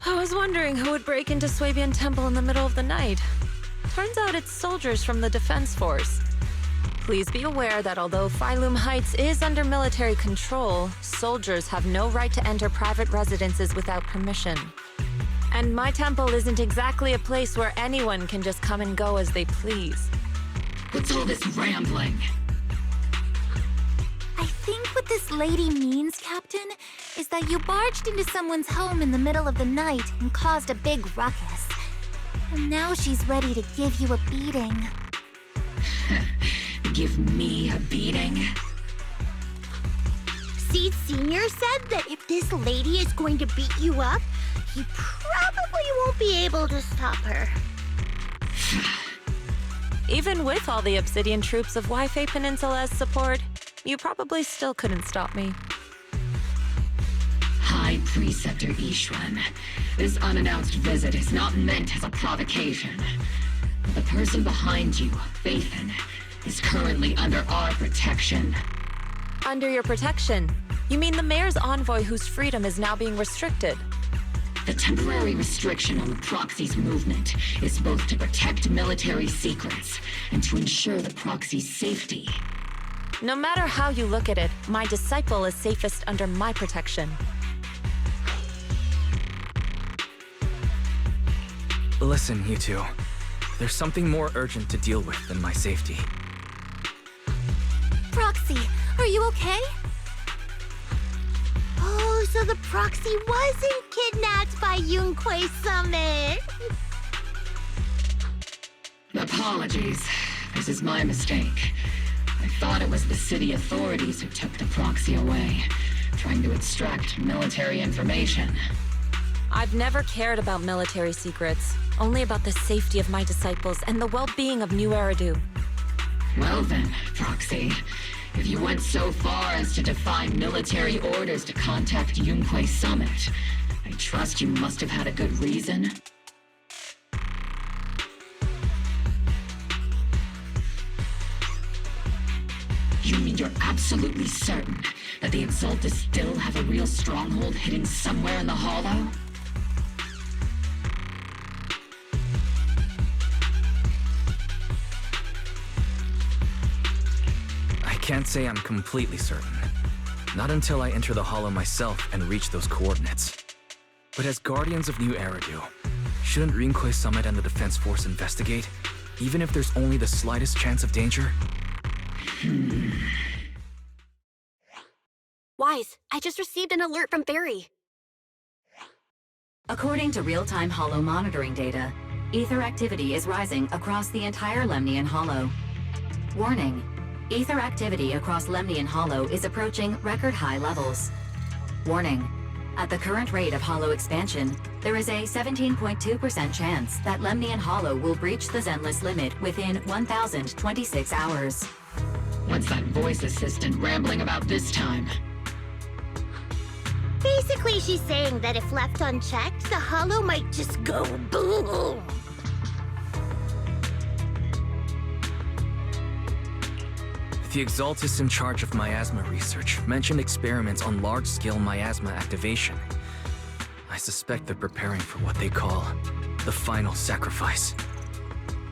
I was wondering who would break into Swabian Temple in the middle of the night. Turns out it's soldiers from the Defense Force. Please be aware that although Phylum Heights is under military control, soldiers have no right to enter private residences without permission. And my temple isn't exactly a place where anyone can just come and go as they please. What's all this rambling? I think what this lady means, Captain, is that you barged into someone's home in the middle of the night and caused a big ruckus. And now she's ready to give you a beating. Give me a beating? Seed Sr. said that if this lady is going to beat you up, he probably won't be able to stop her. Even with all the Obsidian troops of Wi-Fi Peninsula's support, you probably still couldn't stop me. High Preceptor Ishwan, this unannounced visit is not meant as a provocation. The person behind you, Phaethon, is currently under our protection. Under your protection? You mean the mayor's envoy whose freedom is now being restricted? The temporary restriction on the proxy's movement is both to protect military secrets and to ensure the proxy's safety. No matter how you look at it, my disciple is safest under my protection. Listen, you two. There's something more urgent to deal with than my safety. Proxy, are you okay? Oh, so the proxy wasn't kidnapped by Yunquei Summit. Apologies. This is my mistake. I thought it was the city authorities who took the proxy away, trying to extract military information. I've never cared about military secrets, only about the safety of my disciples and the well-being of New Eridu. Well then, Proxy, if you went so far as to defy military orders to contact Yunquei Summit, I trust you must have had a good reason. You mean you're absolutely certain that the Exaltus still have a real stronghold hidden somewhere in the Hollow? I can't say I'm completely certain. Not until I enter the Hollow myself and reach those coordinates. But as Guardians of New Eridu, shouldn't Rinquei Summit and the Defense Force investigate, even if there's only the slightest chance of danger? Wise, I just received an alert from Barry. According to real-time Hollow monitoring data, ether activity is rising across the entire Lemnian Hollow. Warning, ether activity across Lemnian Hollow is approaching record-high levels. Warning, at the current rate of Hollow expansion, there is a 17.2% chance that Lemnian Hollow will breach the Zenless limit within 1,026 hours. What's that voice assistant rambling about this time? Basically, she's saying that if left unchecked, the Hollow might just go boom. The Exaltus in charge of miasma research mentioned experiments on large-scale miasma activation. I suspect they're preparing for what they call the final sacrifice.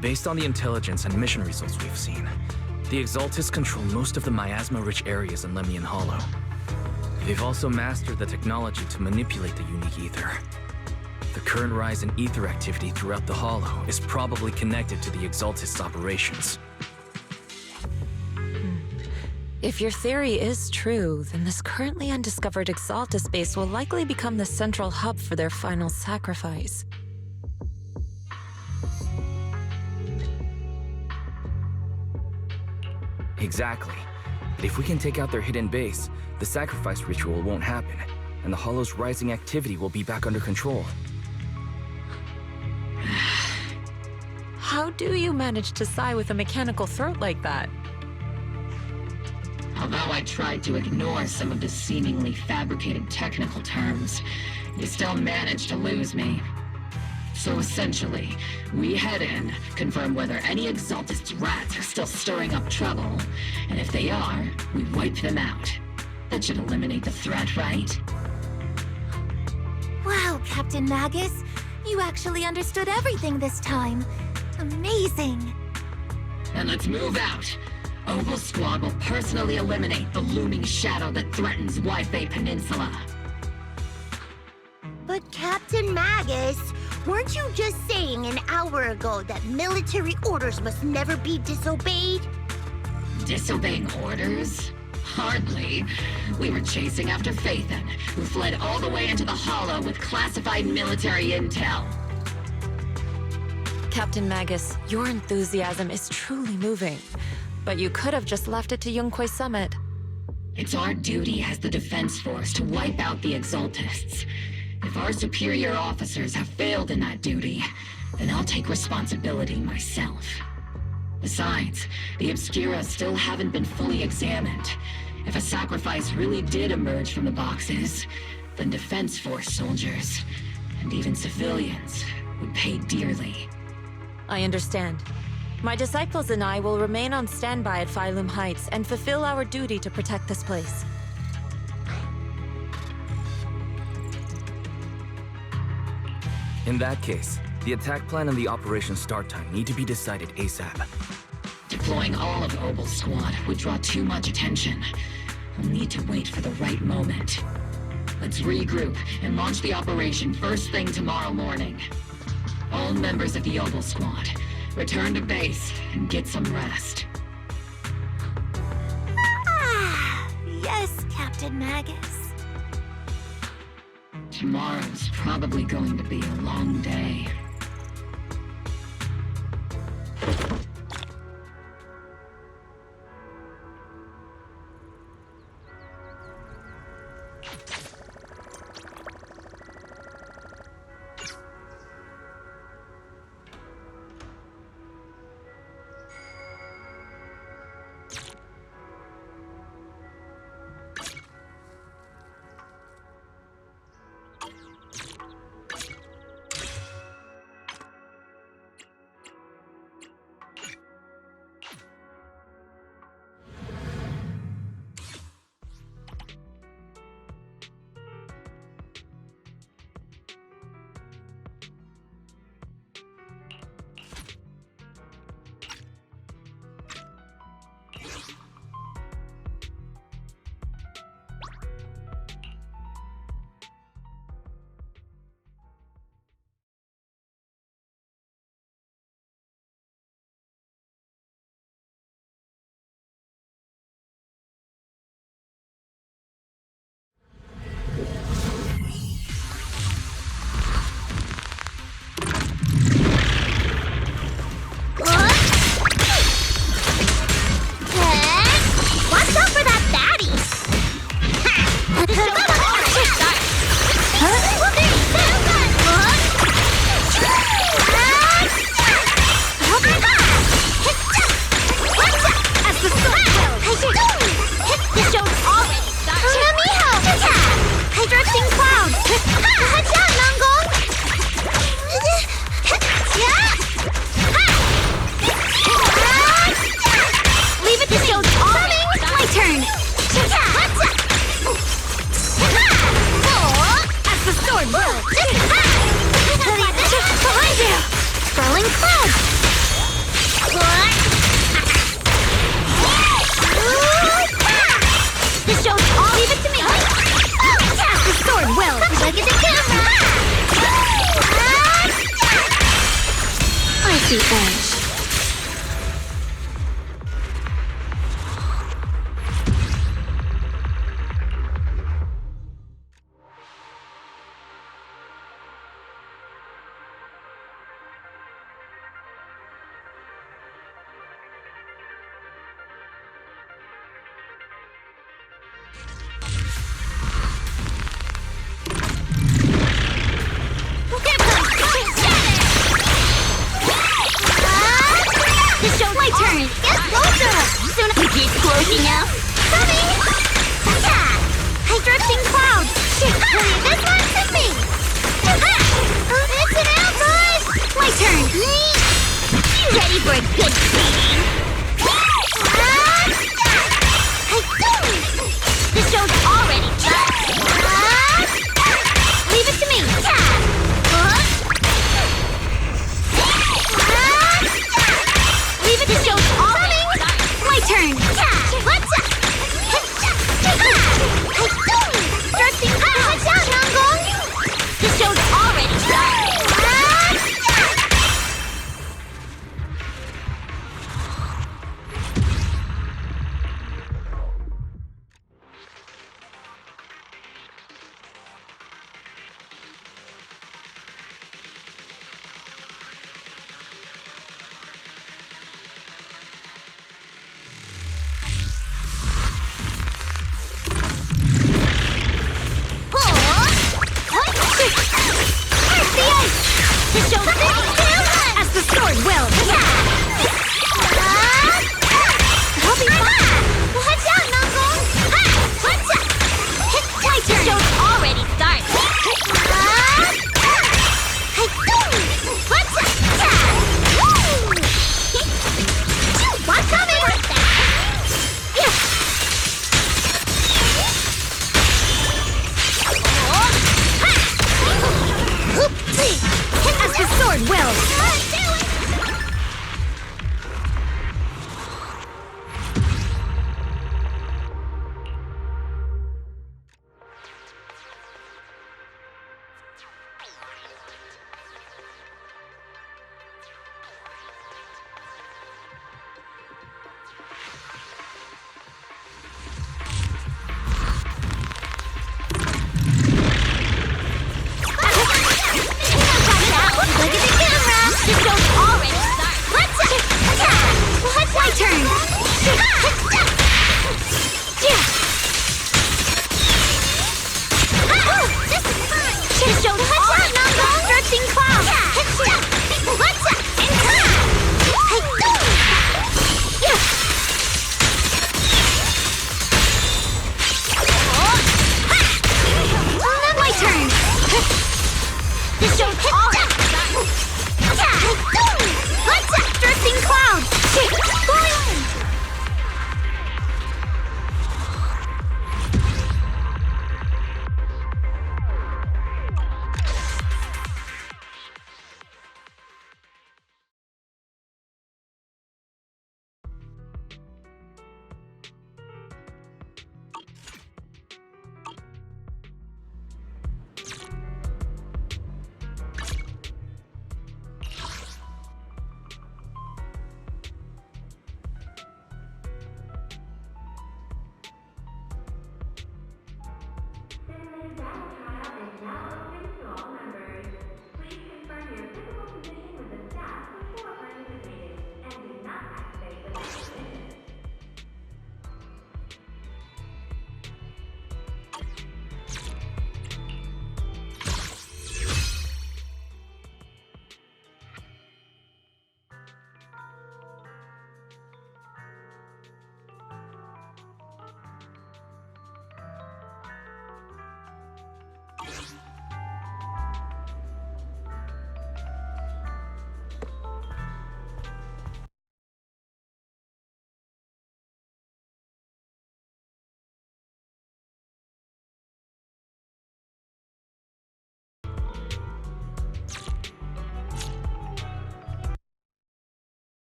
Based on the intelligence and mission results we've seen, the Exaltus control most of the miasma-rich areas in Lemnian Hollow. They've also mastered the technology to manipulate the unique ether. The current rise in ether activity throughout the Hollow is probably connected to the Exaltus operations. If your theory is true, then this currently undiscovered Exaltus base will likely become the central hub for their final sacrifice. Exactly. But if we can take out their hidden base, the sacrifice ritual won't happen, and the Hollow's rising activity will be back under control. How do you manage to sigh with a mechanical throat like that? Although I tried to ignore some of the seemingly fabricated technical terms, you still managed to lose me. So essentially, we head in, confirm whether any Exaltus rats are still stirring up trouble, and if they are, we wipe them out. That should eliminate the threat, right? Wow, Captain Magus. You actually understood everything this time. Amazing. Then let's move out. Opal Squad will personally eliminate the looming shadow that threatens Wi-Fi Peninsula. But Captain Magus, weren't you just saying an hour ago that military orders must never be disobeyed? Disobeying orders? Hardly. We were chasing after Phaethon, who fled all the way into the Hollow with classified military intel. Captain Magus, your enthusiasm is truly moving. But you could have just left it to Yunquay Summit. It's our duty as the Defense Force to wipe out the Exaltists. If our superior officers have failed in that duty, then I'll take responsibility myself. Besides, the Obscura still haven't been fully examined. If a sacrifice really did emerge from the boxes, then Defense Force soldiers, and even civilians, would pay dearly. I understand. My disciples and I will remain on standby at Phylum Heights and fulfill our duty to protect this place. In that case, the attack plan and the operation start time need to be decided ASAP. Deploying all of Opal's squad would draw too much attention. We'll need to wait for the right moment. Let's regroup and launch the operation first thing tomorrow morning. All members of the Opal squad, return to base and get some rest. Yes, Captain Magus. Tomorrow's probably going to be a long day. Leave it to me! Huh?